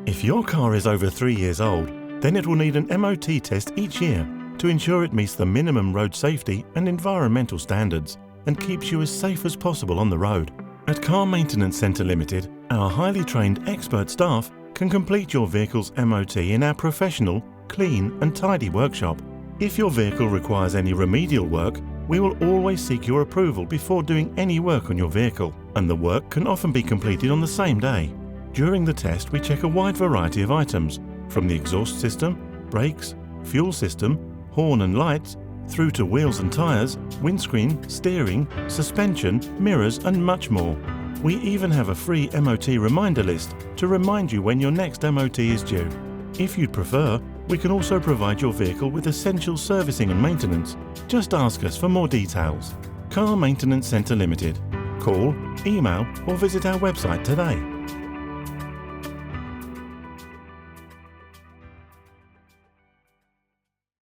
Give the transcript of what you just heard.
If your car is over 3 years old, then it will need an MOT test each year to ensure it meets the minimum road safety and environmental standards and keeps you as safe as possible on the road. At Car Maintenance Centre Limited, our highly trained expert staff can complete your vehicle's MOT in our professional, clean and tidy workshop. If your vehicle requires any remedial work, we will always seek your approval before doing any work on your vehicle, and the work can often be completed on the same day. During the test, we check a wide variety of items, from the exhaust system, brakes, fuel system, horn and lights, through to wheels and tyres, windscreen, steering, suspension, mirrors and much more. We even have a free MOT reminder list to remind you when your next MOT is due. If you'd prefer, we can also provide your vehicle with essential servicing and maintenance. Just ask us for more details. Car Maintenance Centre Limited. Call, email or visit our website today.